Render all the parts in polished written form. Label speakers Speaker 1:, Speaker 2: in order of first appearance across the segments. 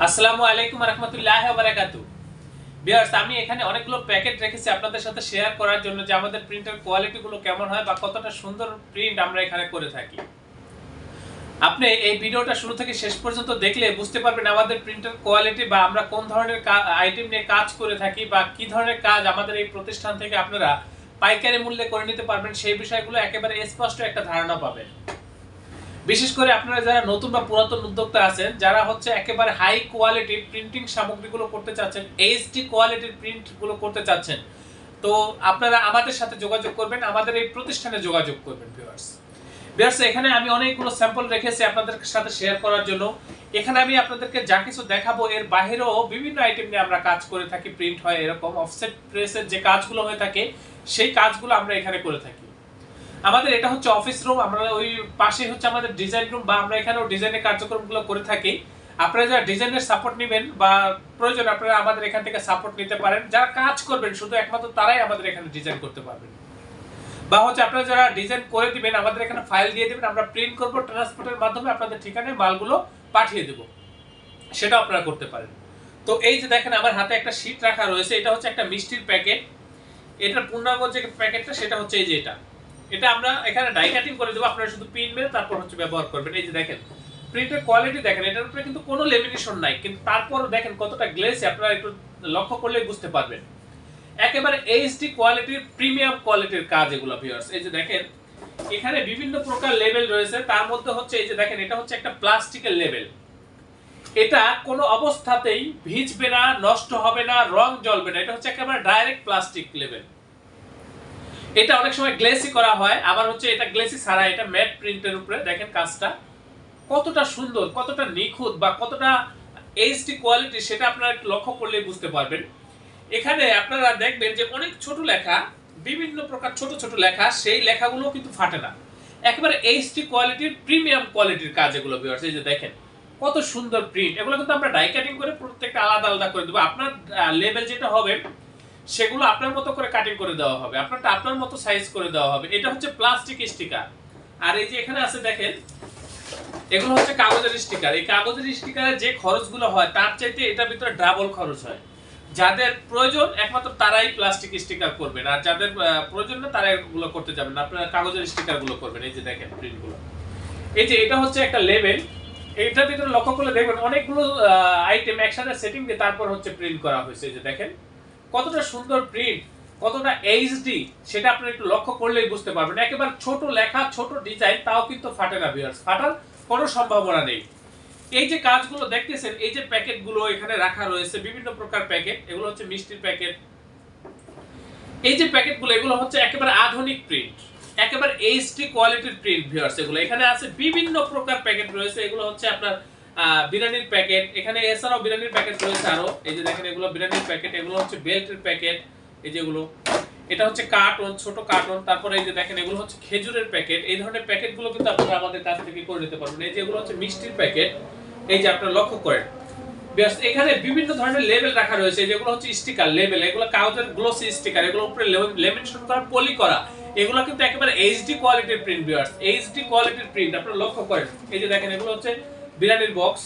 Speaker 1: আসসালামু আলাইকুম রহমতুল্লাহ বারাকাতু। ভিউয়ার্স, আমি এখানে অনেকগুলো প্যাকেট রেখেছি আপনাদের সাথে শেয়ার করার জন্য যে আমাদের প্রিন্টের কোয়ালিটি গুলো কেমন হয় বা কতটা সুন্দর প্রিন্ট আমরা এখানে করে থাকি। আপনি এই ভিডিওটা শুরু থেকে শেষ পর্যন্ত দেখলে বুঝতে পারবেন আমাদের প্রিন্টের কোয়ালিটি বা আমরা কোন ধরনের আইটেম নিয়ে কাজ করে থাকি বা কি ধরনের কাজ আমাদের এই প্রতিষ্ঠান থেকে আপনারা পাইকারি মূল্যে করে নিতে পারবেন, সেই বিষয়গুলো একেবারে স্পষ্ট একটা ধারণা পাবেন। বিশেষ করে আপনারা যারা নতুন বা পুরাতন উদ্যোক্তা আছেন, যারা হচ্ছে একেবারে হাই কোয়ালিটির প্রিন্টিং সামগ্রীগুলো করতে চাচ্ছেন, এইচডি কোয়ালিটির প্রিন্টগুলো করতে চাচ্ছেন, তো আপনারা আমাদের সাথে যোগাযোগ করবেন, আমাদের এই প্রতিষ্ঠানে যোগাযোগ করবেন। ভিউয়ার্স, এখানে আমি অনেকগুলো স্যাম্পল রেখেছি আপনাদের সাথে শেয়ার করার জন্য। এখানে আমি আপনাদেরকে যা কিছু দেখাবো এর বাইরেও বিভিন্ন আইটেম নিয়ে আমরা কাজ করে থাকি, প্রিন্ট হয় এরকম অফসেট প্রেসের যে কাজগুলো হয়ে থাকে সেই কাজগুলো আমরা এখানে করে থাকি। আমাদের এটা হচ্ছে অফিস রুম, আমরা ওই পাশে হচ্ছে আমাদের ডিজাইন রুম বা আমরা এখানেও ডিজাইনের কার্যক্রমগুলো করে থাকি। আপনারা যারা ডিজাইনের সাপোর্ট নেবেন বা প্রয়োজন আপনারা আমাদের এখান থেকে সাপোর্ট নিতে পারেন। যারা কাজ করবেন শুধু একমাত্র তারাই আমাদের এখানে ডিজাইন করতে পারবেন, বা হচ্ছে আপনারা যারা ডিজাইন করে দিবেন আমাদের এখানে ফাইল দিয়ে দিবেন, আমরা প্রিন্ট করব, ট্রান্সপোর্টের মাধ্যমে আপনাদের ঠিকানায় মালগুলো পাঠিয়ে দেব, সেটা আপনারা করতে পারেন। তো এই যে দেখেন আমার হাতে একটা শীট রাখা রয়েছে, এটা হচ্ছে একটা মিষ্টির প্যাকেট। এটার পূর্ণাঙ্গ যে প্যাকেটটা সেটা হচ্ছে এই যে এটা আমরা এখানে ডাই কাটিং করে দেব, আপনারা শুধু পিন মেরে তারপর হচ্ছে ব্যবহার করবেন। এই যে দেখেন প্রিন্টের কোয়ালিটি দেখেন, এটার উপরে কিন্তু কোনো লেমিনেশন নাই, কিন্তু তারপরও দেখেন কতটা গ্লেসি, আপনারা একটু লক্ষ্য করলেই বুঝতে পারবেন। একেবারে এইচডি কোয়ালিটির প্রিমিয়াম কোয়ালিটির কাজ এগুলো ভিউয়ার্স। এই যে দেখেন এখানে বিভিন্ন প্রকার লেভেল রয়েছে, তার মধ্যে হচ্ছে এই যে দেখেন এটা হচ্ছে একটা প্লাস্টিকের লেভেল। এটা কোনো অবস্থাতেই ভিজবে না, নষ্ট হবে না, রং জ্বলবে না, এটা হচ্ছে একেবারে ডাইরেক্ট প্লাস্টিক লেভেল। এটা অনেক সময় গ্লেসি করা হয়, আবার হচ্ছে এটা গ্লেসি ছাড়া, এটা ম্যাট প্রিন্টের উপরে দেখেন কাজটা কতটা সুন্দর, কতটা নিখুঁত বা কতটা এইচডি কোয়ালিটি সেটা আপনারা একটু লক্ষ্য করলেই বুঝতে পারবেন। এখানে আপনারা দেখবেন যে অনেক ছোট লেখা, বিভিন্ন প্রকার ছোট ছোট লেখা, সেই লেখাগুলো কিন্তু ফাটে না। একেবারে এইচডি কোয়ালিটির প্রিমিয়াম কোয়ালিটির কাজ এগুলো ভিউয়ার্স। এই যে দেখেন কত সুন্দর প্রিন্ট, এগুলো কিন্তু আমরা ডাই কাটিং করে প্রত্যেকটা আলাদা আলাদা করে দেবো। আপনার লেভেল যেটা হবে সেগুলো আপনার মতো করে কাটিং করে দেওয়া হবে, আপনারটা আপনার মতো সাইজ করে দেওয়া হবে। এটা হচ্ছে প্লাস্টিক স্টিকার। আর এই যে এখানে আছে দেখেন এগুলো হচ্ছে কাগজের স্টিকার। এই কাগজের স্টিকারের যে খরচগুলো হয় তার চাইতে এটার ভিতরে ডাবল খরচ হয়। যাদের প্রয়োজন একমাত্র তারাই প্লাস্টিক স্টিকার করবেন, আর যাদের প্রয়োজন না তারা এগুলো করতে যাবেন না, আপনারা কাগজের স্টিকার গুলো করবেন। এই যে দেখেন প্রিন্টগুলো, এই যে এটা হচ্ছে একটা লেভেল, এইটার ভিতরে লক্ষ্য করলে দেখবেন অনেকগুলো আইটেম একসাথে সেটিং দিয়ে তারপর হচ্ছে প্রিন্ট করা হয়েছে। এই যে দেখেন কতটা সুন্দর প্রিন্ট, কতটা এইচডি সেটা আপনারা একটু লক্ষ্য করলেই বুঝতে পারবেন। একেবারে ছোট লেখা, ছোট ডিজাইন, তাও কিন্তু ফাটে না ভিউয়ার্স, ফাটার কোনো সম্ভাবনা নেই। এই যে কাজগুলো দেখতেছেন, এই যে প্যাকেটগুলো এখানে রাখা রয়েছে, বিভিন্ন প্রকার প্যাকেট, এগুলো হচ্ছে মিষ্টির প্যাকেট। এই যে প্যাকেটগুলো এগুলো হচ্ছে একেবারে আধুনিক প্রিন্ট, একেবারে এইচডি কোয়ালিটির প্রিন্ট ভিউয়ার্স। এগুলো এখানে আছে বিভিন্ন প্রকার প্যাকেট রয়েছে, এগুলো হচ্ছে আপনার বিরিয়ানির প্যাকেট, এখানে এছাড়াও বিরিয়ানির প্যাকেট রয়েছে আরো। এই যে দেখেন এগুলো বিরিয়ানির প্যাকেট, এগুলো হচ্ছে বেল্টের প্যাকেট, এই যেগুলো এটা হচ্ছে কার্টন, ছোট কার্টন। তারপরে এই যে দেখেন এগুলো হচ্ছে খেজুরের প্যাকেট। এই ধরনের প্যাকেটগুলো কিন্তু আপনারা আমাদের কাছ থেকে করে নিতে পারবেন। এই যে এগুলো হচ্ছে মিষ্টির প্যাকেট, এই যে আপনারা লক্ষ্য করেন এখানে বিভিন্ন ধরনের লেবেল রাখা রয়েছে, যেগুলো হচ্ছে স্টিকার লেবেল, এগুলো কাগজের গ্লোসি স্টিকার, এগুলো উপরে লেমিনেশন করা, পলি করা, এগুলো কিন্তু একেবারে এইচডি কোয়ালিটির প্রিন্ট ভিউয়ার্স, এইচডি কোয়ালিটির প্রিন্ট আপনারা লক্ষ্য করেন। এই যে দেখেন এগুলো হচ্ছে বিরিয়ানির বক্স,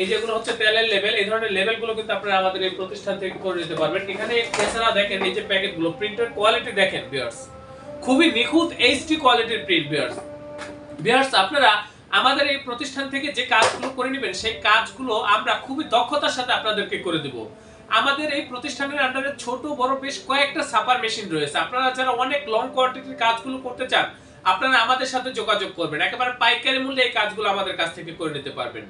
Speaker 1: এই যেগুলো হচ্ছে তেলের লেবেল, এই ধরনের লেবেলগুলো কিন্তু আপনারা আমাদের এই প্রতিষ্ঠান থেকে করে নিতে পারবেন। এখানে এছাড়া দেখেন এই যে প্যাকেটগুলো, প্রিন্টের কোয়ালিটি দেখেন ভিউয়ার্স, খুবই নিখুঁত এইচডি কোয়ালিটির প্রিন্ট ভিউয়ার্স। আপনারা আমাদের এই প্রতিষ্ঠান থেকে যে কাজগুলো করে নেবেন সেই কাজগুলো আমরা খুবই দক্ষতার সাথে আপনাদেরকে করে দেব। আমাদের এই প্রতিষ্ঠানের আন্ডারে ছোট বড় বেশ কয়েকটা ছাপার মেশিন রয়েছে। আপনারা যারা অনেক লং কোয়ান্টিটির কাজগুলো করতে চান আপনারা আমাদের সাথে যোগাযোগ করবেন, একেবারে পাইকারি মূল্যে এই কাজগুলো আমাদের কাছ থেকে করে নিতে পারবেন।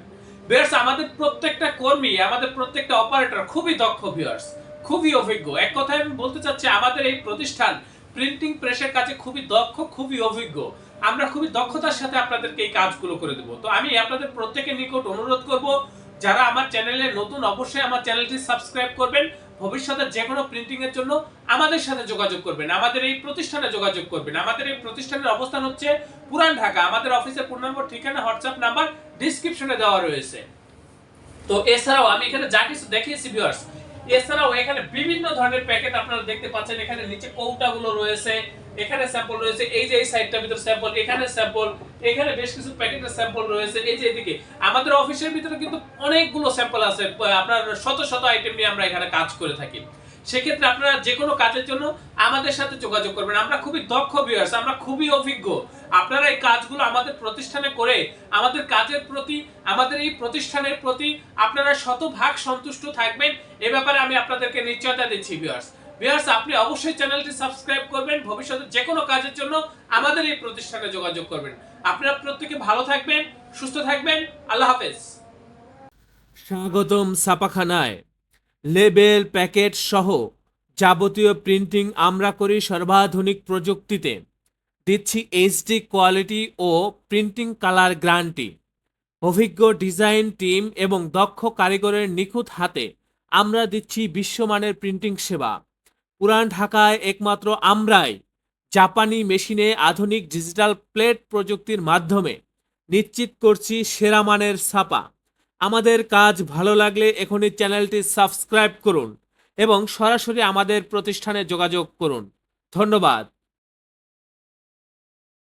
Speaker 1: ভিউয়ার্স, আমাদের প্রত্যেকটা কর্মী, আমাদের প্রত্যেকটা অপারেটর খুবই দক্ষ ভিউয়ার্স, খুবই অভিজ্ঞ। এক কথায় আমি বলতে চাচ্ছি আমাদের এই প্রতিষ্ঠান প্রিন্টিং প্রেসের কাজে খুবই দক্ষ, খুবই অভিজ্ঞ। আমরা খুবই দক্ষতার সাথে আপনাদেরকে এই কাজগুলো করে দেব। তো আমি আপনাদের প্রত্যেকের নিকট অনুরোধ করব, যারা আমার চ্যানেলে নতুন অবশ্যই আমার চ্যানেলটি সাবস্ক্রাইব করবেন। ভবিষ্যতে যে কোনো প্রিন্টিং এর জন্য আমাদের সাথে যোগাযোগ করবেন, আমাদের এই প্রতিষ্ঠানে যোগাযোগ করবেন। আমাদের এই প্রতিষ্ঠানের অবস্থান হচ্ছে পুরান ঢাকা। আমাদের অফিসের পূর্ণাঙ্গ ঠিকানা, হোয়াটসঅ্যাপ নাম্বার ডেসক্রিপশনে দেওয়া রয়েছে। তো এছাড়াও আমি এখানে যা কিছু দেখিয়েছি ভিউয়ার্স, এছাড়াও এখানে বিভিন্ন ধরনের প্যাকেট আপনারা দেখতে পাচ্ছেন। এখানে নিচে কৌটাগুলো রয়েছে, এখানে স্যাম্পল রয়েছে, এই যে এই সাইডটার ভিতর স্যাম্পল, এখানে স্যাম্পল, এখানে বেশ কিছু প্যাকেটের স্যাম্পল রয়েছে, এই যে এদিকে আমাদের অফিসের ভিতরে কিন্তু অনেকগুলো স্যাম্পল আছে, আপনার শত শত আইটেম নিয়ে আমরা এখানে কাজ করে থাকি। সেক্ষেত্রে আপনারা যে কোনো কাজের জন্য আমাদের সাথে যোগাযোগ করবেন। আমরা খুবই দক্ষ ভিউয়ার্স, আমরা খুবই অভিজ্ঞ। আপনারা এই কাজগুলো আমাদের প্রতিষ্ঠানে করে আমাদের কাজের প্রতি, আমাদের এই প্রতিষ্ঠানের প্রতি আপনারা শতভাগ সন্তুষ্ট থাকবেন, এ ব্যাপারে আমি আপনাদেরকে নিশ্চয়তা দিচ্ছি ভিউয়ার্স। ভিউয়ার্স, আপনি অবশ্যই চ্যানেলটি সাবস্ক্রাইব করবেন, ভবিষ্যতে যে কোনো কাজের জন্য আমাদের এই প্রতিষ্ঠানে যোগাযোগ করবেন। আপনারা প্রত্যেকে ভালো থাকবেন, সুস্থ থাকবেন। আল্লাহ হাফেজ।
Speaker 2: স্বাগতম ছাপাখানায়। লেবেল, প্যাকেট সহ যাবতীয় প্রিন্টিং আমরা করি সর্বাধুনিক প্রযুক্তিতে। দিচ্ছি এইচডি কোয়ালিটি ও প্রিন্টিং কালার গ্যারান্টি। অভিজ্ঞ ডিজাইন টিম এবং দক্ষ কারিগরের নিখুঁত হাতে আমরা দিচ্ছি বিশ্বমানের প্রিন্টিং সেবা। পুরান ঢাকায় একমাত্র আমরাই জাপানি মেশিনে আধুনিক ডিজিটাল প্লেট প্রযুক্তির মাধ্যমে নিশ্চিত করছি সেরা মানের ছাপা। আমাদের কাজ ভালো লাগলে এখনই চ্যানেলটি সাবস্ক্রাইব করুন এবং সরাসরি আমাদের প্রতিষ্ঠানে যোগাযোগ করুন। ধন্যবাদ।